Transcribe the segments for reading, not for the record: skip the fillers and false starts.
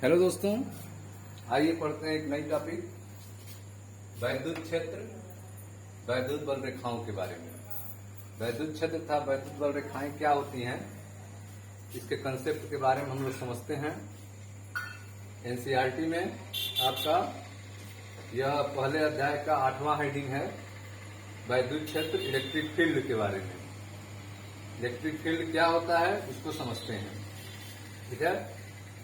Hello दोस्तों, आइए पढ़ते हैं एक नई टॉपिक वैद्युत क्षेत्र, वैद्युत बल रेखाओं के बारे में। वैद्युत क्षेत्र तथा वैद्युत बल रेखाएं क्या होती हैं, इसके कंसेप्ट के बारे में हम लोग समझते हैं। एनसीईआरटी में आपका यह पहले अध्याय का 8वां हेडिंग है, वैद्युत क्षेत्र इलेक्ट्रिक फील्ड के बारे में। इलेक्ट्रिक फील्ड क्या होता है उसको समझते हैं, ठीक है।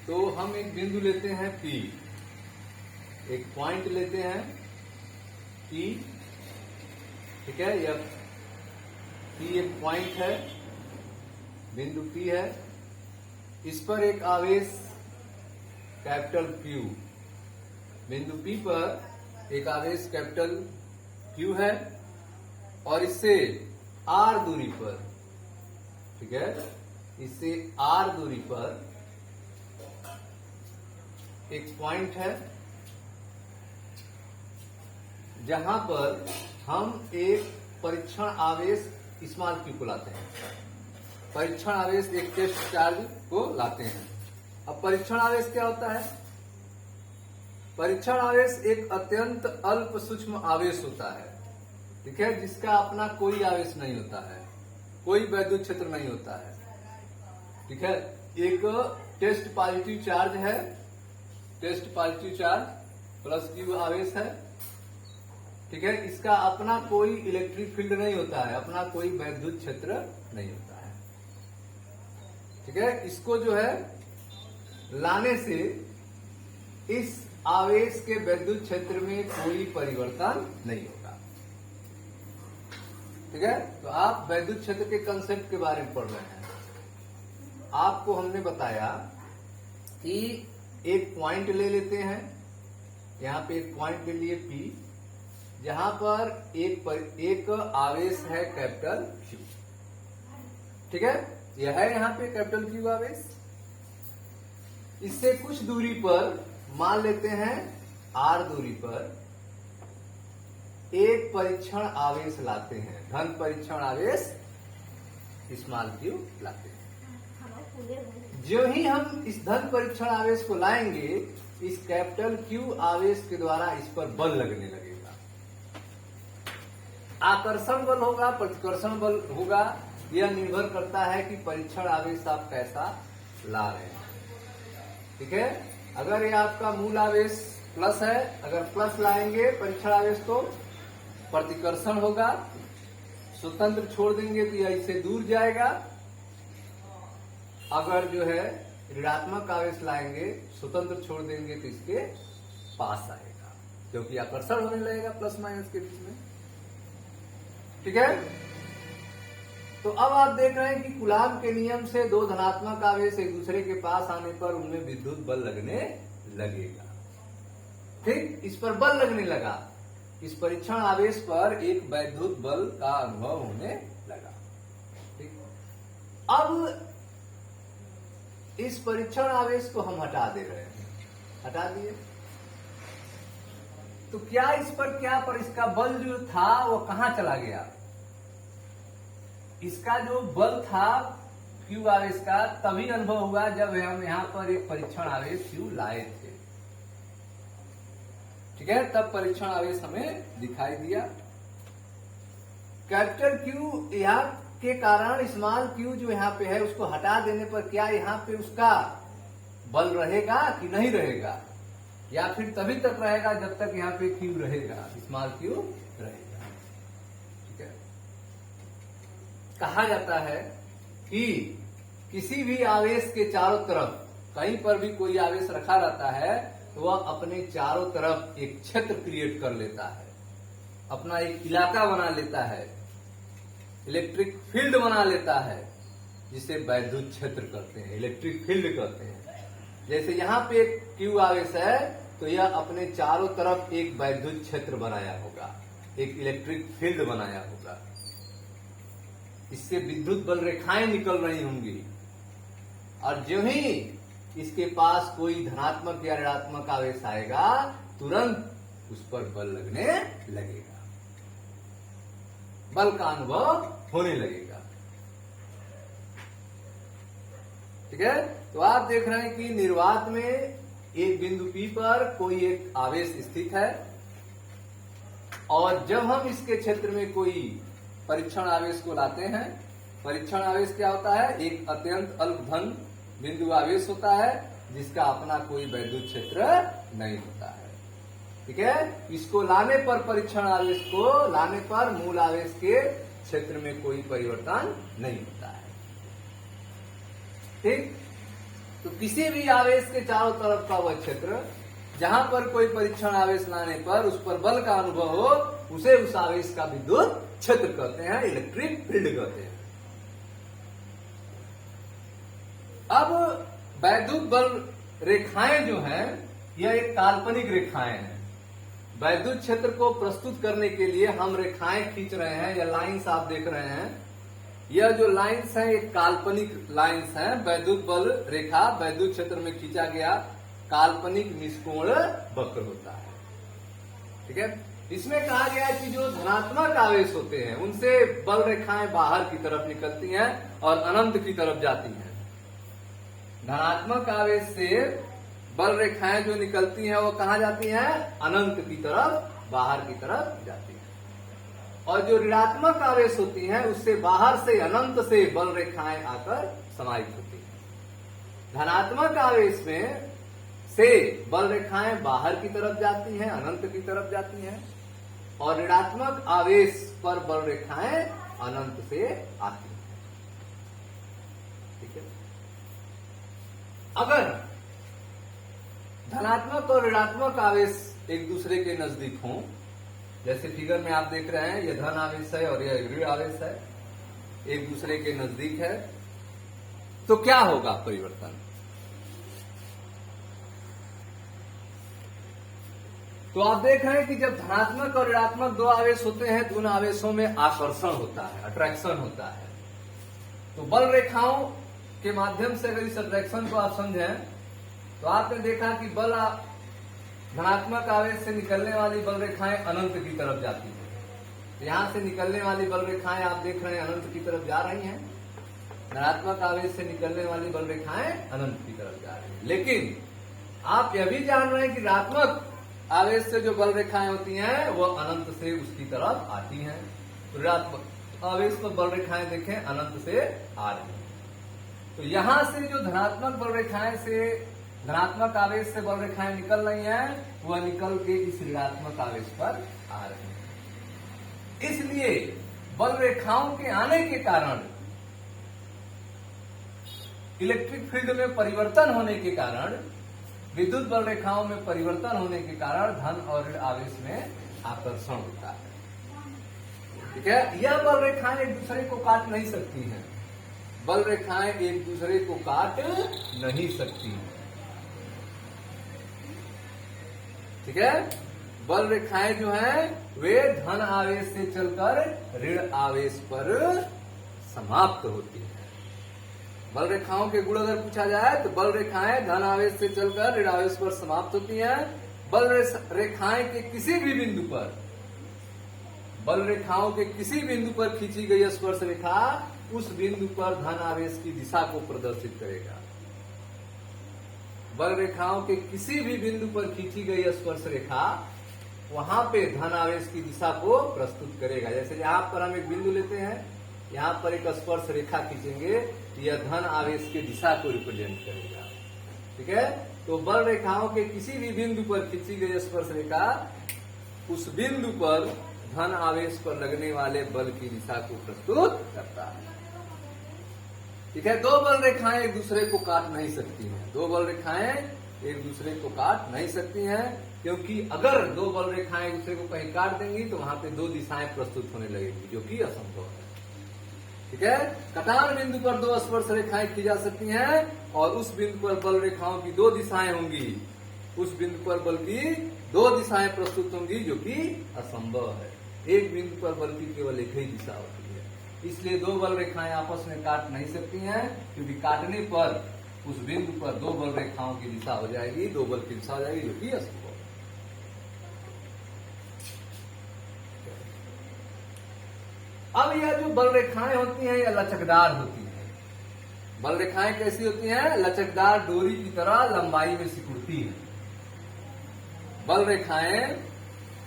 तो हम एक बिंदु लेते हैं P, एक पॉइंट लेते हैं P, ठीक है। यह P एक पॉइंट है, बिंदु P है। इस पर एक आवेश कैपिटल Q, बिंदु P पर एक आवेश कैपिटल Q है और इससे R दूरी पर, ठीक है, इससे R दूरी पर एक पॉइंट है जहां पर हम एक परीक्षण आवेश स्मॉल q को लाते हैं। परीक्षण आवेश एक टेस्ट चार्ज को लाते हैं। अब परीक्षण आवेश क्या होता है? परीक्षण आवेश एक अत्यंत अल्प सूक्ष्म आवेश होता है, ठीक है, जिसका अपना कोई आवेश नहीं होता है, कोई वैद्युत क्षेत्र नहीं होता है, ठीक है। एक टेस्ट पॉजिटिव चार्ज है, test positive charge plus q आवेश है, ठीक है। इसका अपना कोई इलेक्ट्रिक फील्ड नहीं होता है, अपना कोई वैद्युत क्षेत्र नहीं होता है, ठीक है। इसको जो है लाने से इस आवेश के वैद्युत क्षेत्र में कोई परिवर्तन नहीं होगा, ठीक है। तो आप वैद्युत क्षेत्र के कंसेप्ट के बारे में पढ़ रहे हैं। आपको हमने बताया कि एक पॉइंट ले लेते हैं, यहां पे एक पॉइंट ले लिए P, जहां पर एक आवेश है कैपिटल Q, ठीक है। यह है यहां पे कैपिटल Q आवेश। इससे कुछ दूरी पर मान लेते हैं R दूरी पर एक परीक्षण आवेश लाते हैं, धन परीक्षण आवेश स्मॉल q लाते हैं। जो ही हम इस धन परीक्षण आवेश को लाएंगे, इस कैपिटल Q आवेश के द्वारा इस पर बल लगने लगेगा। आकर्षण बल होगा, प्रतिकर्षण बल होगा, यह निर्भर करता है कि परीक्षण आवेश आप कैसा ला रहे हैं, ठीक है। अगर ये आपका मूल आवेश प्लस है, अगर प्लस लाएंगे परीक्षण आवेश तो प्रतिकर्षण होगा, स्वतंत्र छोड़ देंगे तो यह इससे दूर जाएगा। अगर जो है ऋणात्मक आवेश लाएंगे, स्वतंत्र छोड़ देंगे तो इसके पास आएगा, क्योंकि आकर्षण होने लगेगा प्लस माइनस के बीच में, ठीक है। तो अब आप देख रहे हैं कि कूलाम के नियम से दो धनात्मक आवेश एक दूसरे के पास आने पर उनमें विद्युत बल लगने लगेगा, ठीक। इस पर बल लगने लगा, इस परीक्षण आवेश पर एक वैद्युत बल का अनुभव होने लगा, ठीक। अब इस परीक्षण आवेश को हम हटा दे रहे हैं, हटा दिए तो क्या इस पर इसका बल जो था वो कहां चला गया? इसका जो बल था Q आवेश का तभी अनुभव हुआ जब हम यहां पर एक परीक्षण आवेश Q लाए थे, ठीक है, तब परीक्षण आवेश हमें दिखाई दिया। कैपिटल Q यहां के कारण स्मॉल q जो यहाँ पे है उसको हटा देने पर क्या यहाँ पे उसका बल रहेगा कि नहीं रहेगा, या फिर तभी तक रहेगा जब तक यहाँ पे q रहेगा, स्मॉल q रहेगा, ठीक है। कहा जाता है कि किसी भी आवेश के चारों तरफ कहीं पर भी कोई आवेश रखा रहता है तो वह अपने चारों तरफ एक क्षेत्र क्रिएट कर लेता है, अपना एक इलाका बना लेता है, इलेक्ट्रिक फील्ड बना लेता है, जिसे वैद्युत क्षेत्र कहते हैं, इलेक्ट्रिक फील्ड कहते हैं। जैसे यहाँ पे एक Q आवेश है तो यह अपने चारों तरफ एक वैद्युत क्षेत्र बनाया होगा, एक इलेक्ट्रिक फील्ड बनाया होगा, इससे विद्युत बल रेखाएं निकल रही होंगी, और जो ही इसके पास कोई धनात्मक या ऋणात्मक आवेश आएगा तुरंत उस पर बल लगने लगेगा, बल का अनुभव होने लगेगा, ठीक है। तो आप देख रहे हैं कि निर्वात में एक बिंदु P पर कोई एक आवेश स्थित है और जब हम इसके क्षेत्र में कोई परीक्षण आवेश को लाते हैं, परीक्षण आवेश क्या होता है? एक अत्यंत अल्पधन बिंदु आवेश होता है जिसका अपना कोई वैद्युत क्षेत्र नहीं होता है। ठीक है, इसको लाने पर, परीक्षण आवेश को लाने पर मूल आवेश के क्षेत्र में कोई परिवर्तन नहीं होता है। ठीक, तो किसी भी आवेश के चारों तरफ का वह क्षेत्र जहां पर कोई परीक्षण आवेश लाने पर उस पर बल का अनुभव हो, उसे उस आवेश का विद्युत क्षेत्र कहते हैं, इलेक्ट्रिक फील्ड कहते हैं। अब वैद्युत बल रेखाएं जो हैं, यह एक काल्पनिक रेखाएं हैं। वैद्युत क्षेत्र को प्रस्तुत करने के लिए हम रेखाएं खींच रहे हैं, या लाइंस आप देख रहे हैं। यह जो लाइंस हैं, एक काल्पनिक लाइंस हैं। वैद्युत बल रेखा वैद्युत क्षेत्र में खींचा गया काल्पनिक निष्कोण वक्र होता है। ठीक है, इसमें कहा गया है कि जो धनात्मक आवेश होते हैं उनसे बल रेखाएं बाहर की तरफ निकलती हैं और अनंत की तरफ जाती हैं। धनात्मक आवेश से बल रेखाएं जो निकलती हैं वो कहां जाती हैं? अनंत की तरफ, बाहर की तरफ जाती हैं। और जो ऋणात्मक आवेश होती हैं उससे बाहर से, अनंत से बल रेखाएं आकर समाहित होती हैं। धनात्मक आवेश में से बल रेखाएं बाहर की तरफ जाती हैं, अनंत की तरफ जाती हैं, और ऋणात्मक आवेश पर बल रेखाएं अनंत से आती हैं। ठीक है, अगर धनात्मक और ऋणात्मक आवेश एक दूसरे के नजदीक हों, जैसे फिगर में आप देख रहे हैं, यह धन आवेश है और यह ऋण आवेश है, एक दूसरे के नजदीक है, तो क्या होगा परिवर्तन? तो आप देख रहे हैं कि जब धनात्मक और ऋणात्मक दो आवेश होते हैं तो उन आवेशों में आकर्षण होता है, अट्रैक्शन होता है। तो बल रेखाओं के माध्यम से अगर इस अट्रैक्शन को आप समझें तो आपने देखा कि बल धनात्मक आवेश से निकलने वाली बल रेखाएं अनंत की तरफ जाती हैं। यहां से निकलने वाली बल रेखाएं आप देख रहे हैं अनंत की तरफ जा रही हैं। धनात्मक आवेश से निकलने वाली बल रेखाएं अनंत की तरफ जा रही हैं। लेकिन आप यह भी जान रहे हैं कि ऋणात्मक आवेश से जो बल रेखाएं होती हैं वो अनंत से उसकी तरफ आती हैं। तो ऋणात्मक आवेश पर बल रेखाएं देखें अनंत से आ रही हैं। तो यहां से जो धनात्मक बल रेखाएं से, धनात्मक आवेश से बल रेखाएं निकल रही हैं, वह निकल के इस ऋणात्मक आवेश पर आ रही हैं। इसलिए बल रेखाओं के आने के कारण, इलेक्ट्रिक फील्ड में परिवर्तन होने के कारण, विद्युत बल रेखाओं में परिवर्तन होने के कारण धन और ऋण आवेश में आकर्षण होता है। ठीक है, यह बल रेखाएं एक दूसरे को काट नहीं सकती हैं। बल रेखाएं एक दूसरे को काट नहीं सकती हैं। ठीक है, बल रेखाएं जो हैं वे धन आवेश से चलकर ऋण आवेश पर समाप्त होती हैं। बल रेखाओं के गुण अगर पूछा जाए तो बल रेखाएं धन आवेश से चलकर ऋण आवेश पर समाप्त होती हैं। बल रेखाएं के किसी भी बिंदु पर, बल रेखाओं के किसी बिंदु पर खींची गई स्पर्श रेखा उस बिंदु पर धन आवेश की दिशा को प्रदर्शित करेगा। बल रेखाओं के किसी भी बिंदु पर खींची गई स्पर्श रेखा वहां पे धन आवेश की दिशा को प्रस्तुत करेगा। जैसे यहां पर हम एक बिंदु लेते हैं, यहां पर एक स्पर्श रेखा खींचेंगे, यह धन आवेश की दिशा को रिप्रेजेंट करेगा। ठीक है, तो बल रेखाओं के किसी भी बिंदु पर खींची गई स्पर्श रेखा उस बिंदु पर धन आवेश पर लगने वाले बल की दिशा को प्रस्तुत करता है। ठीक है, दो बल रेखाएं एक दूसरे को काट नहीं सकती हैं। दो बल रेखाएं एक दूसरे को काट नहीं सकती हैं, क्योंकि अगर दो बल रेखाएं एक दूसरे को कहीं काट देंगी तो वहां पे दो दिशाएं प्रस्तुत होने लगेंगी, जो कि असंभव है। ठीक है, कटान बिंदु पर दो स्पर्श रेखाएं खींची जा सकती हैं और उस बिंदु पर बल रेखाओं की दो दिशाएं होंगी। उस बिंदु पर बल की दो दिशाएं प्रस्तुत होंगी, जो कि असंभव है। एक बिंदु पर बल की केवल एक ही दिशा होती है। इसलिए दो बल रेखाएं आपस में काट नहीं सकती हैं, क्योंकि काटने पर उस बिंदु पर दो बल रेखाओं की दिशा हो जाएगी, दो बल की दिशा हो जाएगी, जो कि असंभव है। अब यह जो बल रेखाएं होती हैं यह लचकदार होती हैं। बल रेखाएं कैसी होती हैं? लचकदार डोरी की तरह लंबाई में सिकुड़ती हैं। बल रेखाएं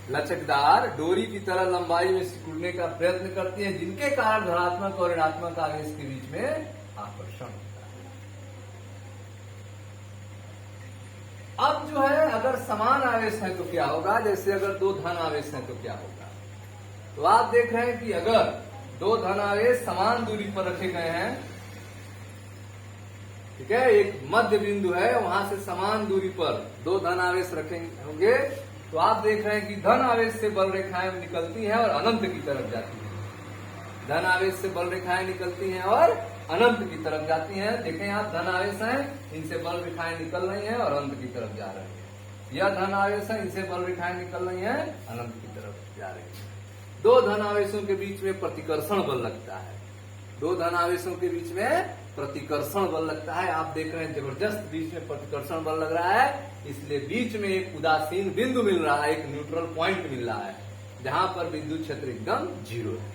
लचकदार डोरी की तरह लंबाई में सिकुड़ने का प्रयत्न करती हैं, जिनके कारण धनात्मक और ऋणात्मक आवेश के बीच में आकर्षण होता है। अब जो है, अगर समान आवेश है तो क्या होगा? जैसे अगर दो धन आवेश है तो क्या होगा? तो आप देख रहे हैं कि अगर दो धन आवेश समान दूरी पर रखे गए हैं, ठीक है, एक मध्य बिंदु है, वहां से समान दूरी पर दो धन आवेश रखेंगे होंगे, तो आप देख रहे हैं कि धन आवेश से बल रेखाएं निकलती हैं और अनंत की तरफ जाती हैं। धन आवेश से बल रेखाएं निकलती हैं और अनंत की तरफ जाती हैं। देखें आप, धन आवेश हैं, इनसे बल रेखाएं निकल रही हैं और अनंत की तरफ जा रही हैं। यह धन आवेश है, इनसे बल रेखाएं निकल रही हैं, अनंत की तरफ जा रही हैं। दो धन आवेशों के बीच में प्रतिकर्षण बल लगता है। दो धन आवेशों के बीच में प्रतिकर्षण बल लगता है। आप देख रहे हैं जबरदस्त बीच में प्रतिकर्षण बल लग रहा है, इसलिए बीच में एक उदासीन बिंदु मिल रहा है, एक न्यूट्रल पॉइंट मिल रहा है, जहां पर विद्युत क्षेत्र एकदम जीरो है।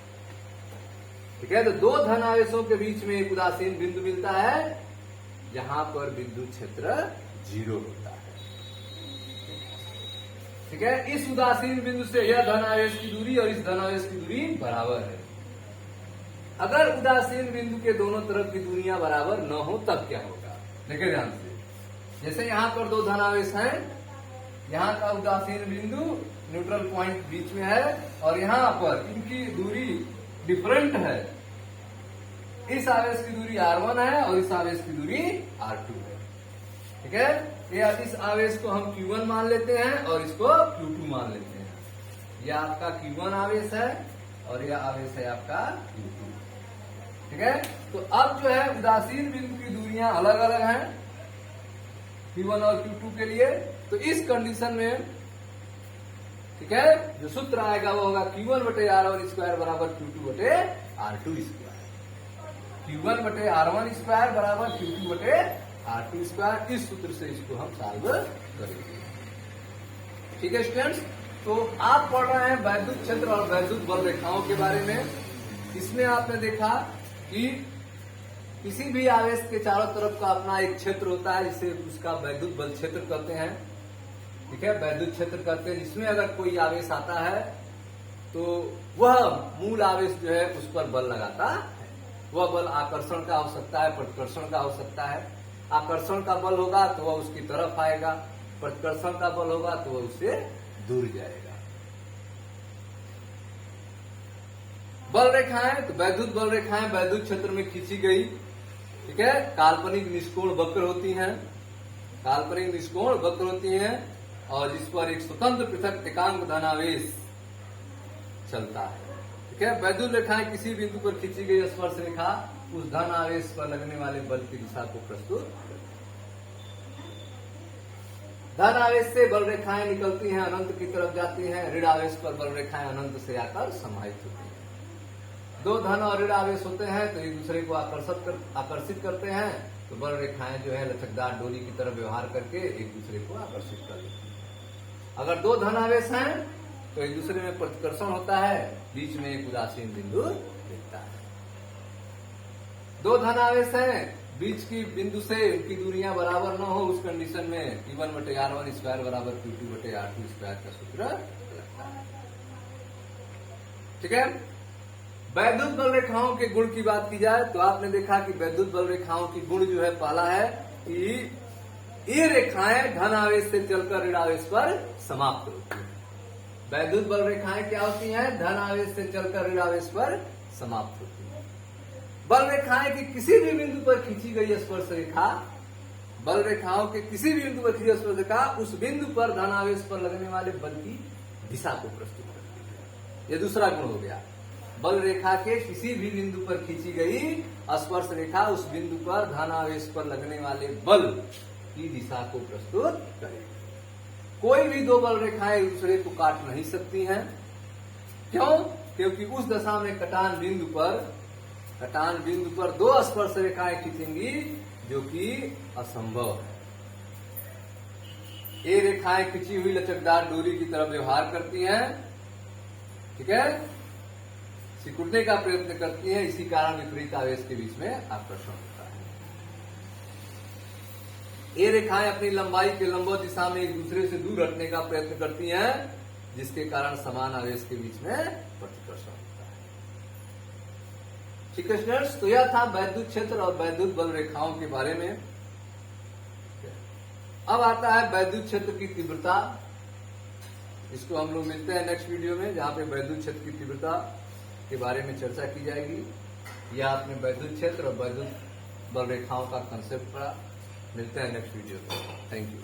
ठीक है, तो दो धन आवेशों के बीच में एक उदासीन बिंदु मिलता है, जहां पर विद्युत क्षेत्र जीरो होता है। ठीक है, इस उदासीन बिंदु से यह धन आवेश की दूरी और इस धन आवेश की दूरी बराबर है। अगर उदासीन बिंदु के दोनों तरफ की दूरियां बराबर न हो तब क्या होगा? देखिए ध्यान से, जैसे यहां पर दो धन आवेश हैं, यहां का उदासीन बिंदु न्यूट्रल पॉइंट बीच में है और यहां पर इनकी दूरी डिफरेंट है। इस आवेश की दूरी R1 है और इस आवेश की दूरी R2 है। ठीक है, ये इस आवेश को हम Q1 मान लेते हैं और इसको Q2 मान लेते हैं। यह आपका Q1 आवेश है और यह आवेश है आपका Q2। ठीक है, तो अब जो है उदासीन बिंदु की दूरियां अलग अलग हैं Q1 और Q2 के लिए। तो इस कंडीशन में, ठीक है, जो सूत्र आएगा वो होगा Q1/R1 स्क्वायर बराबर Q2/R2 स्क्वायर। Q1/R1 स्क्वायर बराबर Q2/R2 स्क्वायर। इस सूत्र से इसको हम सॉल्व करेंगे। ठीक है स्टूडेंट्स, तो आप पढ़ रहे हैं वैद्युत क्षेत्र और वैद्युत बल रेखाओं के बारे में। इसमें आपने देखा कि किसी भी आवेश के चारों तरफ का अपना एक क्षेत्र होता है, जिसे उसका वैद्युत बल क्षेत्र कहते हैं। ठीक है, वैद्युत क्षेत्र कहते हैं, जिसमें अगर कोई आवेश आता है तो वह मूल आवेश जो है उस पर बल लगाता है। वह बल आकर्षण का हो सकता है, प्रतिकर्षण का हो सकता है। आकर्षण का बल होगा तो वह उसकी तरफ आएगा, प्रतिकर्षण का बल होगा तो वह उससे दूर जाएगा। बल रेखाएं, तो वैद्युत बल रेखाएं वैद्युत क्षेत्र में खींची गई, ठीक है, काल्पनिक निष्कोण वक्र होती हैं। काल्पनिक निष्कोण वक्र होती हैं और जिस पर एक स्वतंत्र पृथक एकांक धनावेश चलता है। ठीक है, वैद्युत रेखाएं किसी बिंदु पर खींची गई स्पर्श रेखा उस धन आवेश पर लगने वाले बल की दिशा को प्रस्तुत करती है। धन आवेश से बल रेखाएं निकलती हैं, अनंत की तरफ जाती हैं। ऋण आवेश पर बल रेखाएं अनंत से आकर समाहित होती हैं। दो धन और ऋण आवेश होते हैं तो एक दूसरे को आकर्षित करते हैं, तो बल रेखाएं जो है लचकदार डोरी की तरह व्यवहार करके एक दूसरे को आकर्षित कर देती हैं। अगर दो धन आवेश हैं तो एक दूसरे में प्रतिकर्षण होता है, बीच में एक उदासीन बिंदु दिखता है। दो धन आवेश हैं, बीच की बिंदु से उनकी दूरियां बराबर न हो, उस कंडीशन में Q1/R1 स्क्वायर बराबर Q2/R2 स्क्वायर का सूत्र लगता है। ठीक है, वैद्युत बल रेखाओं के गुण की बात की जाए तो आपने देखा कि वैद्युत बल रेखाओं की गुण जो है, पहला है कि ये रेखाएं धन आवेश से चलकर ऋण आवेश पर समाप्त होती हैं। वैद्युत बल रेखाएं क्या होती हैं? धन आवेश से चलकर ऋण आवेश पर समाप्त होती हैं। बल रेखाएं की किसी भी बिंदु पर खींची गई स्पर्श रेखा, बल रेखाओं के किसी भी बिंदु पर खींची स्पर्श रेखा उस बिंदु पर धन आवेश पर लगने वाले बल की दिशा को प्रस्तुत करती है। यह दूसरा गुण हो गया। बल रेखा के किसी भी बिंदु पर खींची गई स्पर्श रेखा उस बिंदु पर धन आवेश पर लगने वाले बल की दिशा को प्रस्तुत करेगी। कोई भी दो बल रेखाएं एक दूसरे को काट नहीं सकती हैं। क्यों? क्योंकि उस दशा में कटान बिंदु पर दो स्पर्श रेखाएं खींचेंगी, जो कि असंभव है। ये रेखाएं खींची हुई लचकदार डोरी की तरह व्यवहार करती हैं। ठीक है, सिकुड़ने का प्रयत्न करती है, इसी कारण विपरीत आवेश के बीच में आकर्षण होता है। ये रेखाएं अपनी लंबाई के लंबवत दिशा में एक दूसरे से दूर हटने का प्रयत्न करती हैं, जिसके कारण समान आवेश के बीच में प्रतिकर्षण होता है। ठीक है स्टूडेंट्स, तो यह था वैद्युत क्षेत्र और वैद्युत बल रेखाओं के बारे में। अब आता है वैद्युत क्षेत्र की तीव्रता। इसको हम लोग मिलते हैं नेक्स्ट वीडियो में, जहां पे वैद्युत क्षेत्र की तीव्रता के बारे में चर्चा की जाएगी। या आपने वैद्युत क्षेत्र और वैद्युत बल रेखाओं का कंसेप्ट पढ़ा। मिलते हैं नेक्स्ट वीडियो में। Thank you.